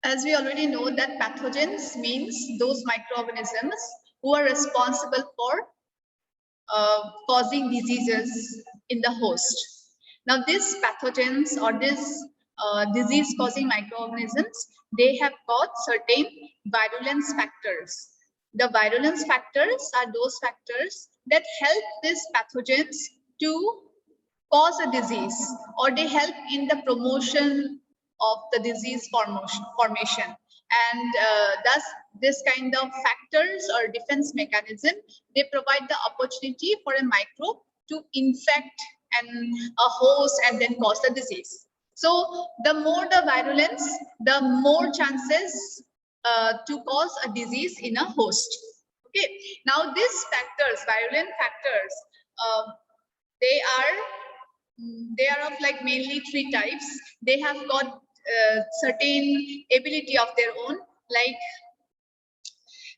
As we already know that pathogens means those microorganisms who are responsible for causing diseases in the host. Now these pathogens or these disease-causing microorganisms, they have got certain virulence factors. The virulence factors are those factors that help these pathogens to cause a disease, or they help in the promotion of the disease formation. And thus this kind of factors or defense mechanism, they provide the opportunity for a microbe to infect a host and then cause the disease. So the more the virulence, the more chances to cause a disease in a host. Okay, now these factors, virulent factors, they are of like mainly three types. They have got certain ability of their own, like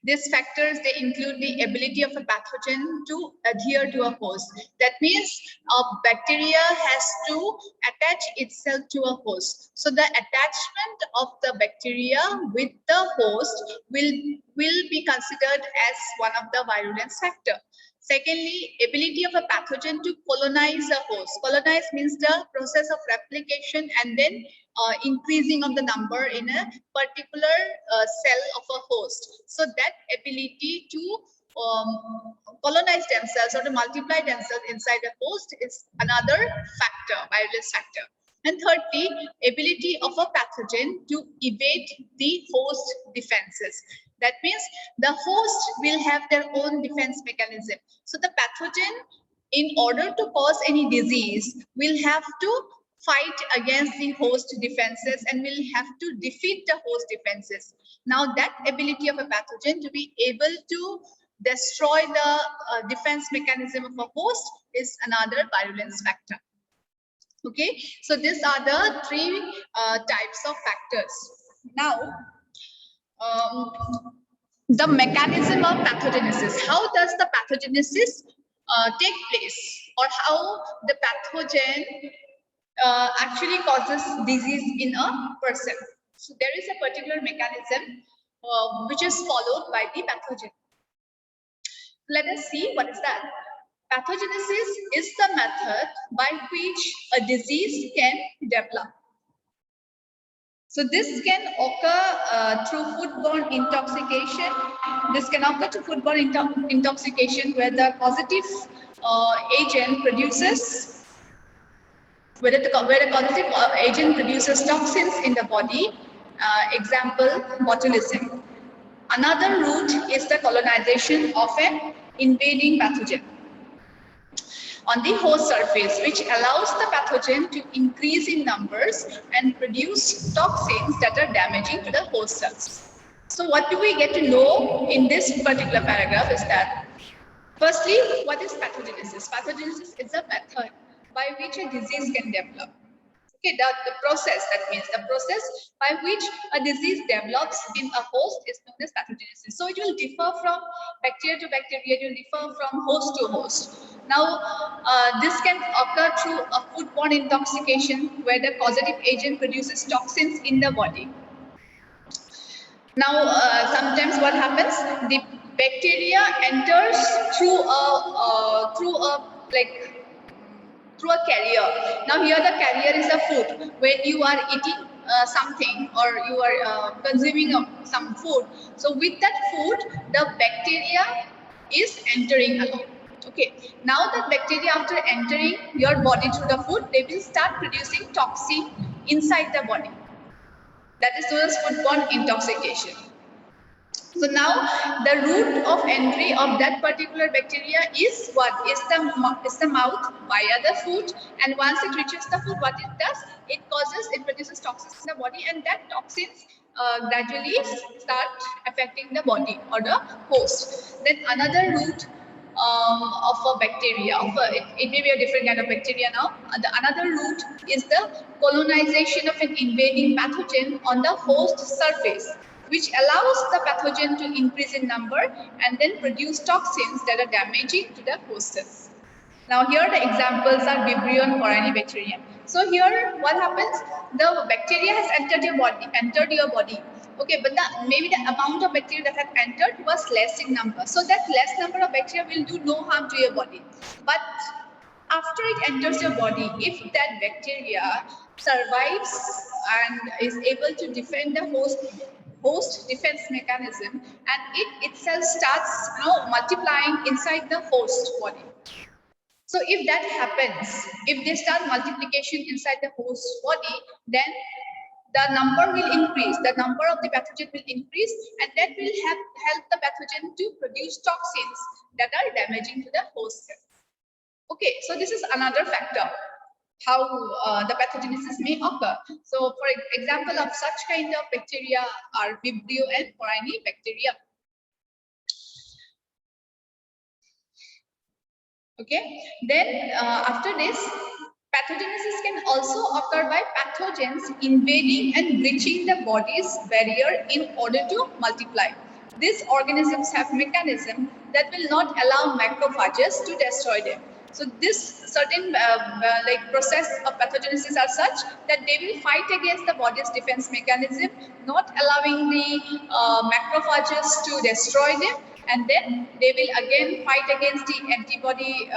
these factors, they include the ability of a pathogen to adhere to a host. That means a bacteria has to attach itself to a host. So the attachment of the bacteria with the host will be considered as one of the virulence factor. Secondly, ability of a pathogen to colonize a host. Colonize means the process of replication and then increasing of the number in a particular cell of a host. So that ability to colonize themselves or to multiply themselves inside a host is another factor, virulence factor. And thirdly, ability of a pathogen to evade the host defenses. That means the host will have their own defense mechanism. So the pathogen, in order to cause any disease, will have to fight against the host defenses and will have to defeat the host defenses. Now that ability of a pathogen to be able to destroy the defense mechanism of a host is another virulence factor. Okay, so these are the three types of factors. Now, the mechanism of pathogenesis. How does the pathogenesis take place, or how the pathogen actually causes disease in a person? So there is a particular mechanism which is followed by the pathogen. Let us see what is that. Pathogenesis is the method by which a disease can develop. So this can occur through foodborne intoxication. This can occur through foodborne intoxication where the causative agent produces, where the causative agent produces toxins in the body. Example, botulism. Another route is the colonization of an invading pathogen on the host surface, which allows the pathogen to increase in numbers and produce toxins that are damaging to the host cells. So what do we get to know in this particular paragraph is that, firstly, what is pathogenesis? Pathogenesis is a method by which a disease can develop. Okay, the process, that means the process by which a disease develops in a host is known as pathogenesis. So it will differ from bacteria to bacteria, it will differ from host to host. Now, this can occur through a foodborne intoxication where the causative agent produces toxins in the body. Now, sometimes what happens? The bacteria enters through a carrier. Now here the carrier is a food. When you are eating something or you are consuming some food, so with that food the bacteria is entering along. Okay, now the bacteria, after entering your body through the food, they will start producing toxin inside the body. That is known as foodborne intoxication. So now the route of entry of that particular bacteria is what? Is the mouth via the food, and once it reaches the food, what it does? It produces toxins in the body, and that toxins gradually start affecting the body or the host. Then another route of a bacteria, it may be a different kind of bacteria now. Another route is the colonization of an invading pathogen on the host surface, which allows the pathogen to increase in number and then produce toxins that are damaging to the host cells. Now here the examples are Vibrio and Corynebacterium. So here what happens? The bacteria has entered your body, Okay, but maybe the amount of bacteria that had entered was less in number. So that less number of bacteria will do no harm to your body. But after it enters your body, if that bacteria survives and is able to defend the host defense mechanism, and it itself starts multiplying inside the host body. So if that happens, if they start multiplication inside the host body, then the number will increase, the number of the pathogen will increase, and that will help the pathogen to produce toxins that are damaging to the host cell. Okay, so this is another factor how the pathogenesis may occur. So for example of such kind of bacteria are Vibrio and Corynebacteria. Okay, then after this, pathogenesis can also occur by pathogens invading and breaching the body's barrier in order to multiply. These organisms have mechanism that will not allow macrophages to destroy them. So this certain like process of pathogenesis are such that they will fight against the body's defense mechanism, not allowing the macrophages to destroy them, and then they will again fight against the antibody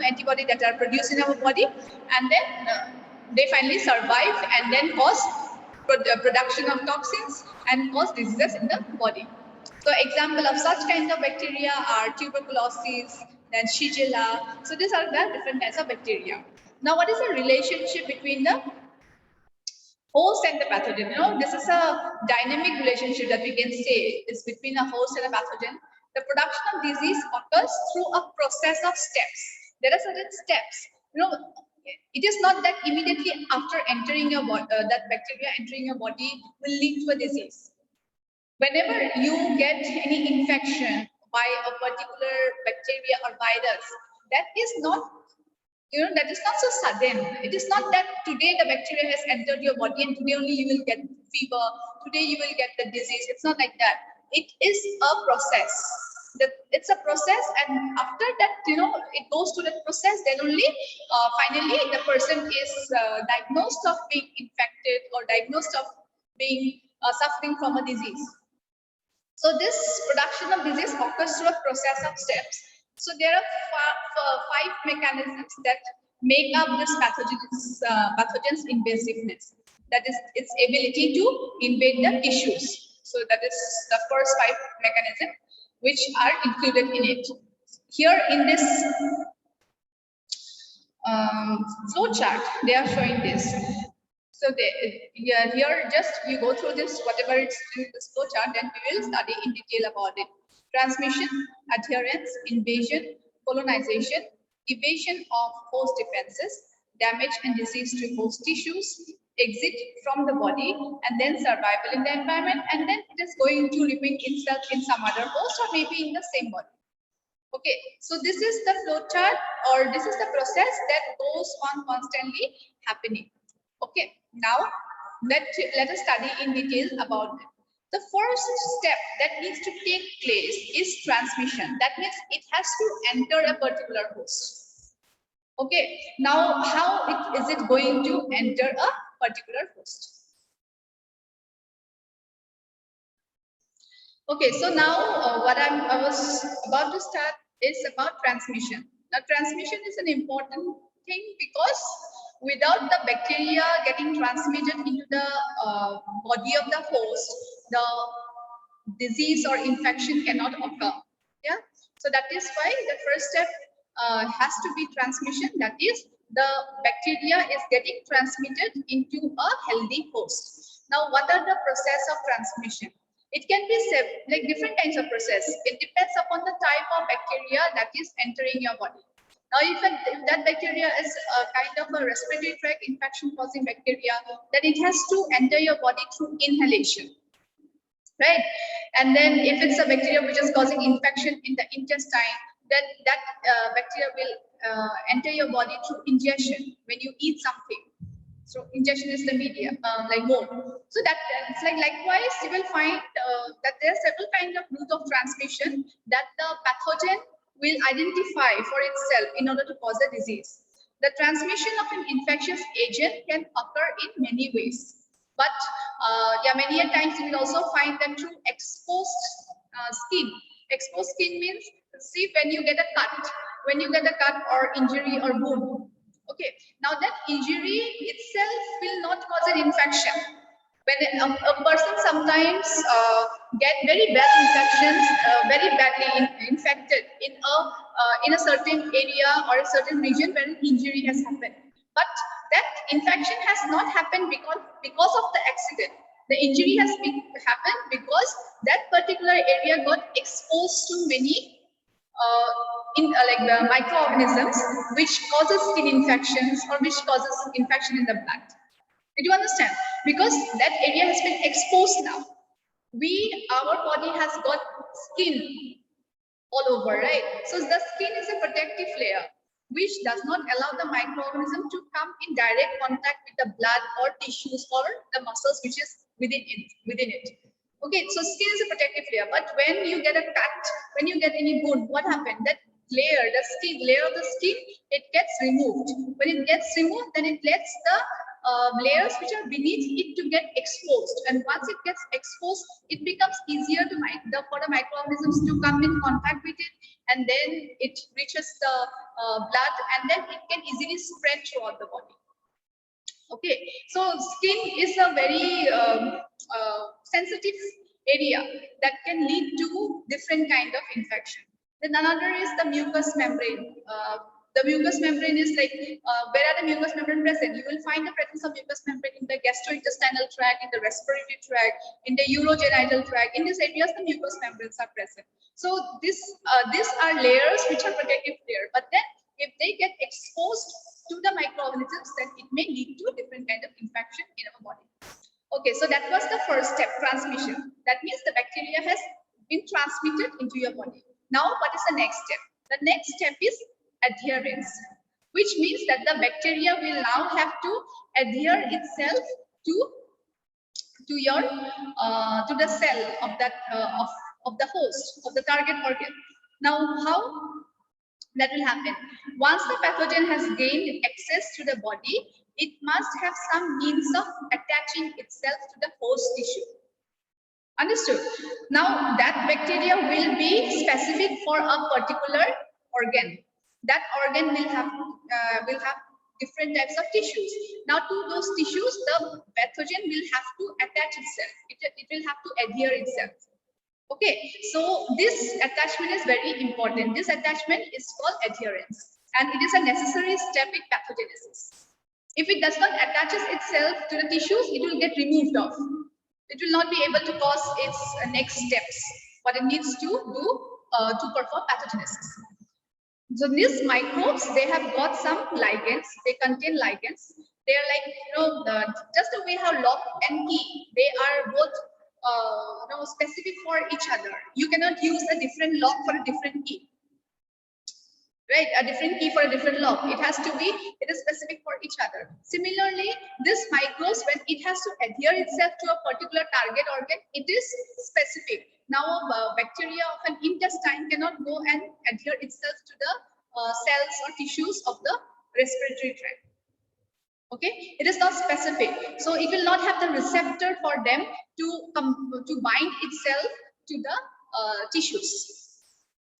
antibody that are produced in our body, and then they finally survive and then cause production of toxins and cause diseases in the body. So example of such kind of bacteria are tuberculosis, then Shigella. So these are the different kinds of bacteria. Now what is the relationship between the host and the pathogen? This is a dynamic relationship that we can say is between a host and a pathogen. The production of disease occurs through a process of steps. There are certain steps. It is not that immediately after entering your body, that bacteria entering your body will lead to a disease. Whenever you get any infection by a particular bacteria or virus, that is not so sudden. It is not that today the bacteria has entered your body and today only you will get fever, today you will get the disease. It's not like that. It is a process. It's a process, and after that, it goes to that process, then only finally the person is diagnosed of being infected or diagnosed of being suffering from a disease. So this production of disease occurs through a process of steps. So there are 5 mechanisms that make up this pathogen's invasiveness. That is its ability to invade the tissues. So that is the first 5 mechanisms which are included in it. Here in this flow chart, they are showing this. So here just we go through this, whatever it's in this flow chart, then we will study in detail about it. Transmission, adherence, invasion, colonization, evasion of host defenses, damage and disease to host tissues, exit from the body, and then survival in the environment, and then it is going to repeat itself in some other host or maybe in the same body. Okay, so this is the flow chart, or this is the process that goes on constantly happening. Okay, now let us study in detail about it. The first step that needs to take place is transmission. That means it has to enter a particular host. Okay, now how is it going to enter a particular host? Okay, so now what I was about to start is about transmission. Now transmission is an important thing because without the bacteria getting transmitted into the body of the host, the disease or infection cannot occur. Yeah, so that is why the first step has to be transmission. That is, the bacteria is getting transmitted into a healthy host. Now, what are the process of transmission? It can be like different kinds of process. It depends upon the type of bacteria that is entering your body. Now, if that bacteria is a kind of a respiratory tract infection causing bacteria, then it has to enter your body through inhalation, right? And then if it's a bacteria which is causing infection in the intestine, then that bacteria will enter your body through ingestion when you eat something. So ingestion is the medium, like mode. So that it's like likewise you will find that there are several kinds of route of transmission that the pathogen will identify for itself in order to cause a disease. The transmission of an infectious agent can occur in many ways. But yeah, many a times you will also find that through exposed skin. Exposed skin means, see, when you get a cut or injury or wound. Okay, now that injury itself will not cause an infection. When a person sometimes get very bad infections, very badly infected in a certain area or a certain region when injury has happened. But that infection has not happened because of the accident. The injury has happened because that particular area got exposed to many like the microorganisms which causes skin infections or which causes infection in the blood. Did you understand? Because that area has been exposed now. Our body has got skin all over, right? So the skin is a protective layer which does not allow the microorganism to come in direct contact with the blood or tissues or the muscles which is within it. Okay, so skin is a protective layer, but when you get a cut, when you get any wound, what happened? That layer, the skin layer of the skin, it gets removed. When it gets removed, then it lets the layers which are beneath it to get exposed, and once it gets exposed, it becomes easier for the microorganisms to come in contact with it, and then it reaches the blood, and then it can easily spread throughout the body. Okay, so skin is a very sensitive area that can lead to different kind of infection. Then another is the mucous membrane. The mucous membrane is like, where are the mucous membrane present? You will find the presence of mucous membrane in the gastrointestinal tract, in the respiratory tract, in the urogenital tract. In these areas, the mucous membranes are present. So these are layers which are protective layer. But then if they get exposed to the microorganisms, then it may lead to a different kind of infection in our body. Okay, so that was the first step, transmission. That means the bacteria has been transmitted into your body. Now, what is the next step? The next step is adherence, which means that the bacteria will now have to adhere itself to your to the cell of that of the host, of the target organ. Now, how that will happen? Once the pathogen has gained access to the body, it must have some means of attaching itself to the host tissue. Understood? Now that bacteria will be specific for a particular organ. That organ will have different types of tissues. Now to those tissues, the pathogen will have to attach itself. It will have to adhere itself. Okay, so this attachment is very important. This attachment is called adherence, and it is a necessary step in pathogenesis. If it does not attaches itself to the tissues, it will get removed off. It will not be able to cause its next steps, what it needs to do to perform pathogenesis. So these microbes, they have got some ligands. They contain ligands. They are like, just the way how lock and key, they are both specific for each other. You cannot use a different lock for a different key. Right, a different key for a different lock. It is specific for each other. Similarly, this microbes, when it has to adhere itself to a particular target organ, it is specific. Now, bacteria of an intestine cannot go and adhere itself to the cells or tissues of the respiratory tract. Okay, it is not specific, so it will not have the receptor for them to bind itself to the tissues.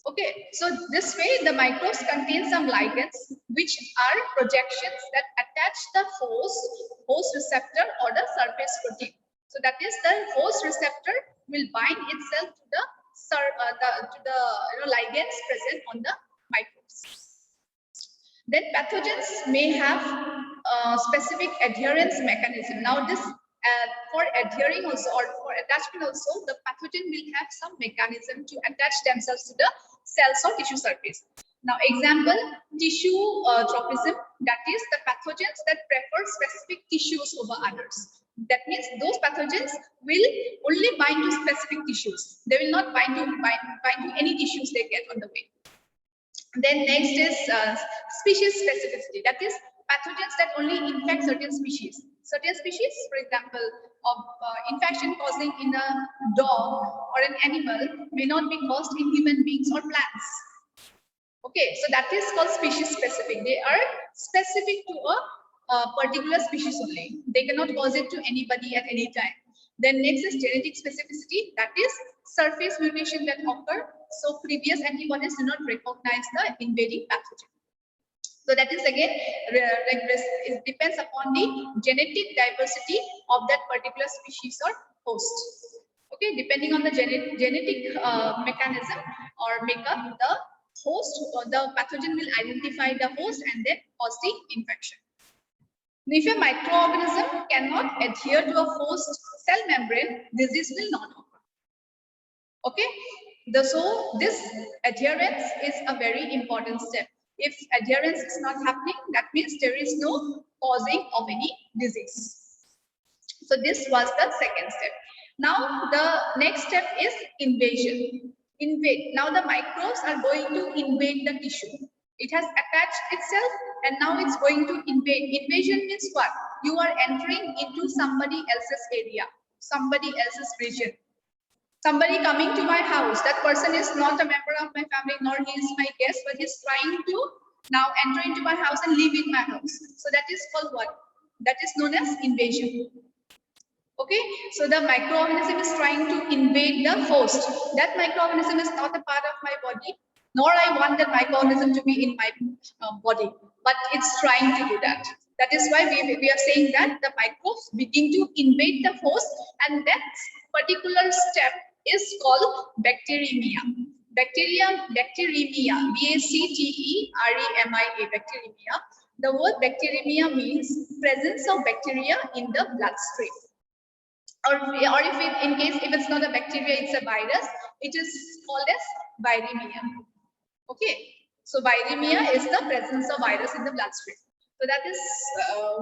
Okay, so this way the microbes contain some ligands which are projections that attach the host receptor or the surface protein. So that is, the host receptor will bind itself to the ligands present on the microbes. Then pathogens may have specific adherence mechanism. Now this for adhering also, or for attachment also, the pathogen will have some mechanism to attach themselves to the cells or tissue surface. Now example, tissue tropism, that is the pathogens that prefer specific tissues over others. That means those pathogens will only bind to specific tissues. They will not bind to any tissues they get on the way. Then next is species specificity. That is pathogens that only infect certain species. Certain species, for example, of infection causing in a dog or an animal may not be caused in human beings or plants. Okay, so that is called species specific. They are specific to particular species only. They cannot cause it to anybody at any time. Then next is genetic specificity, that is surface mutation that occur. So previous antibodies do not recognize the invading pathogen. So that is again, it depends upon the genetic diversity of that particular species or host. Okay, depending on the genetic mechanism or makeup, the host or the pathogen will identify the host and then cause the infection. If a microorganism cannot adhere to a host cell membrane, disease will not occur. Okay, so this adherence is a very important step. If adherence is not happening, that means there is no causing of any disease. So this was the second step. Now the next step is invasion. Invade. Now the microbes are going to invade the tissue. It has attached itself and now it's going to invade. Invasion means what? You are entering into somebody else's area, somebody else's region. Somebody coming to my house, that person is not a member of my family, nor he is my guest, but he's trying to now enter into my house and live in my house. So that is called what? That is known as invasion. Okay, so the microorganism is trying to invade the host. That microorganism is not a part of my body, nor I want that microorganism to be in my body, but it's trying to do that. That is why we are saying that the microbes begin to invade the host, and that particular step is called bacteremia. Bacteremia, B-A-C-T-E-R-E-M-I-A, bacteremia. The word bacteremia means presence of bacteria in the bloodstream. Or if it, in case if it's not a bacteria, it's a virus, it is called as viremia. Okay, so viremia is the presence of virus in the bloodstream. So that is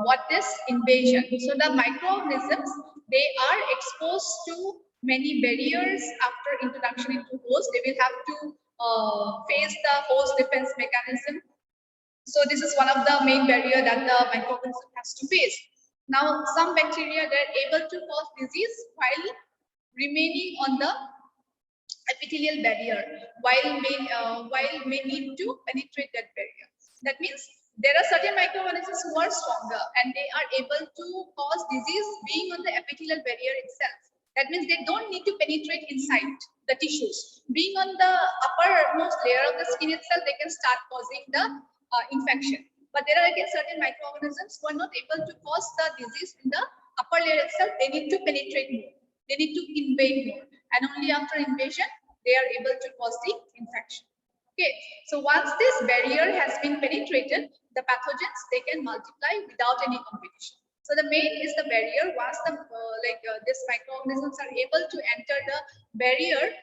what is invasion. So the microorganisms, they are exposed to many barriers after introduction into host. They will have to face the host defense mechanism. So this is one of the main barrier that the microorganism has to face. Now, some bacteria, they're able to cause disease while remaining on the epithelial barrier, while may need to penetrate that barrier. That means there are certain microorganisms who are stronger and they are able to cause disease being on the epithelial barrier itself. That means they don't need to penetrate inside the tissues. Being on the uppermost layer of the skin itself, they can start causing the infection. But there are again certain microorganisms who are not able to cause the disease in the upper layer itself. They need to penetrate more. They need to invade more. And only after invasion, they are able to cause the infection. Okay, so once this barrier has been penetrated, the pathogens, they can multiply without any competition. So the main is the barrier. Once the these microorganisms are able to enter the barrier,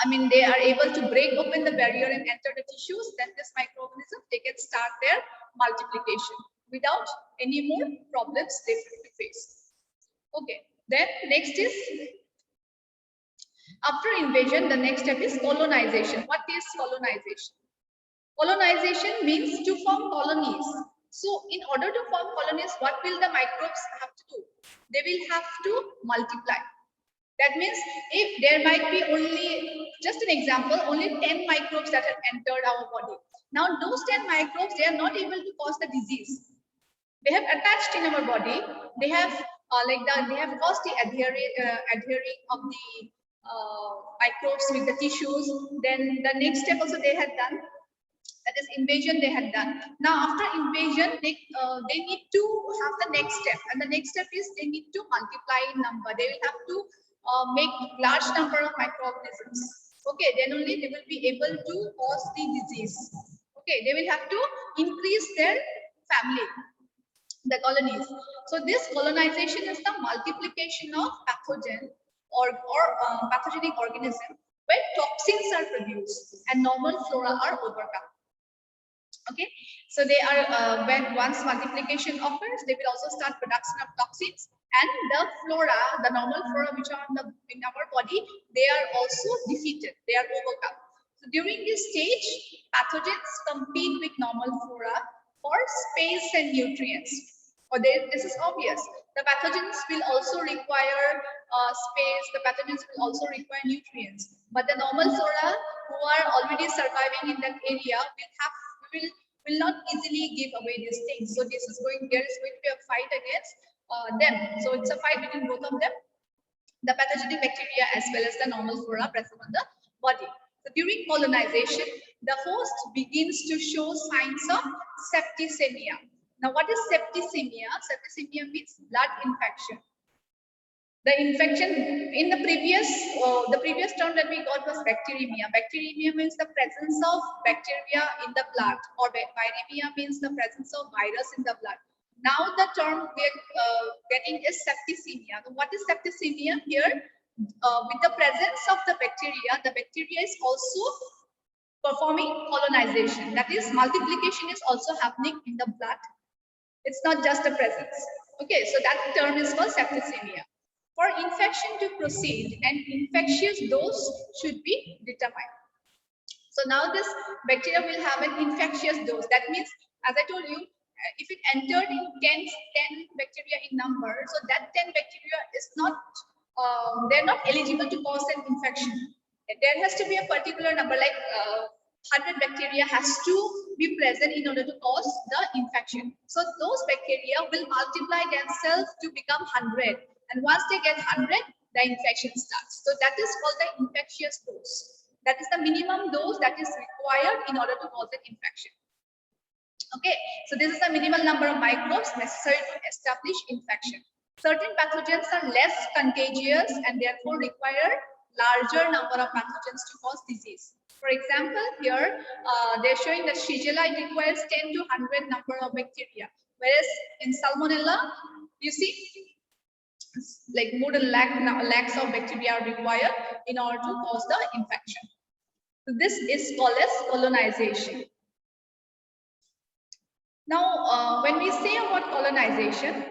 I mean, they are able to break open the barrier and enter the tissues, then this microorganism, they can start their multiplication without any more problems they face. Okay, then next is, after invasion, the next step is colonization. What is colonization? Colonization means to form colonies. So in order to form colonies, what will the microbes have to do? They will have to multiply. That means if there might be only, just an example, only 10 microbes that have entered our body. Now those 10 microbes, they are not able to cause the disease. They have attached in our body. They have they have caused the adhering of the microbes with the tissues. Then the next step also they had done. That is invasion they had done. Now after invasion, they need to have the next step, and the next step is they need to multiply in number. They will have to make large number of microorganisms. Okay, then only they will be able to cause the disease. Okay, they will have to increase their family, the colonies. So this colonization is the multiplication of pathogen or pathogenic organism where toxins are produced and normal flora are overcome. Okay, so they are when once multiplication occurs, they will also start production of toxins, and the flora, the normal flora which are in our body, they are also defeated, they are overcome. So during this stage, pathogens compete with normal flora for space and nutrients. Or this is obvious. The pathogens will also require space. The pathogens will also require nutrients. But the normal flora who are already surviving in that area will will not easily give away these things. So there is going to be a fight against them. So it's a fight between both of them, the pathogenic bacteria as well as the normal flora present on the body. So during colonization, the host begins to show signs of septicemia. Now, what is septicemia? Septicemia means blood infection. The infection in the previous term that we got was bacteremia. Bacteremia means the presence of bacteria in the blood, or viremia means the presence of virus in the blood. Now the term we are getting is septicemia. So what is septicemia here? With the presence of the bacteria is also performing colonization. That is, multiplication is also happening in the blood. It's not just a presence. Okay, so that term is called septicemia. For infection to proceed, an infectious dose should be determined. So now this bacteria will have an infectious dose. That means, as I told you, if it entered in 10 bacteria in number, so that 10 bacteria is not, they're not eligible to cause an infection. There has to be a particular number, like 100 bacteria has to be present in order to cause the infection. So those bacteria will multiply themselves to become 100. And once they get 100, the infection starts. So that is called the infectious dose. That is the minimum dose that is required in order to cause an infection. Okay, so this is the minimal number of microbes necessary to establish infection. Certain pathogens are less contagious and therefore require larger number of pathogens to cause disease. For example, here they're showing that Shigella, it requires 10 to 100 number of bacteria, whereas in Salmonella, you see, like more than lakhs of bacteria are required in order to cause the infection. So this is called as colonization. Now, when we say about colonization,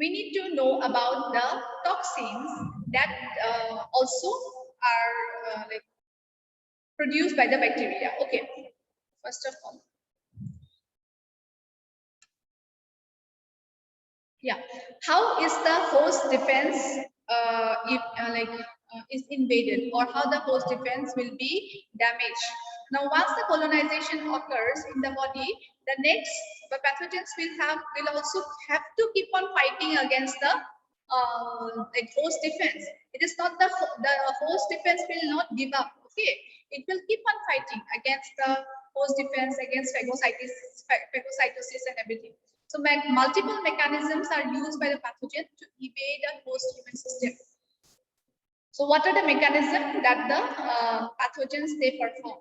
we need to know about the toxins that also are like produced by the bacteria. Okay, first of all, yeah, how is the host defense is invaded, or how the host defense will be damaged? Now, once the colonization occurs in the body, the pathogens will also have to keep on fighting against the host defense. It is not the host defense will not give up. Okay, it will keep on fighting against the host defense, against phagocytosis and everything. So multiple mechanisms are used by the pathogen to evade a host immune system. So what are the mechanisms that the pathogens they perform?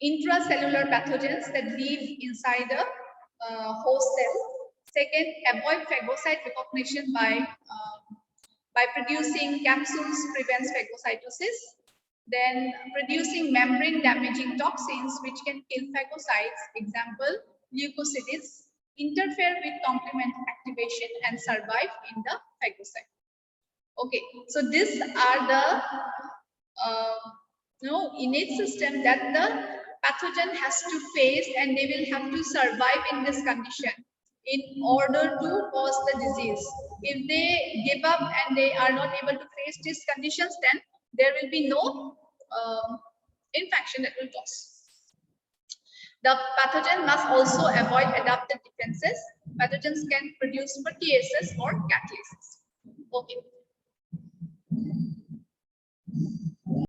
Intracellular pathogens that live inside the host cell. Second, avoid phagocyte recognition by producing capsules prevents phagocytosis. Then producing membrane damaging toxins which can kill phagocytes, example leukocidins, interfere with complement activation and survive in the phagocyte. Okay, so these are the innate system that the pathogen has to face, and they will have to survive in this condition in order to cause the disease. If they give up and they are not able to face these conditions, then there will be no infection that will cause. The pathogen must also avoid adapted defenses. Pathogens can produce proteases or catalases. Okay.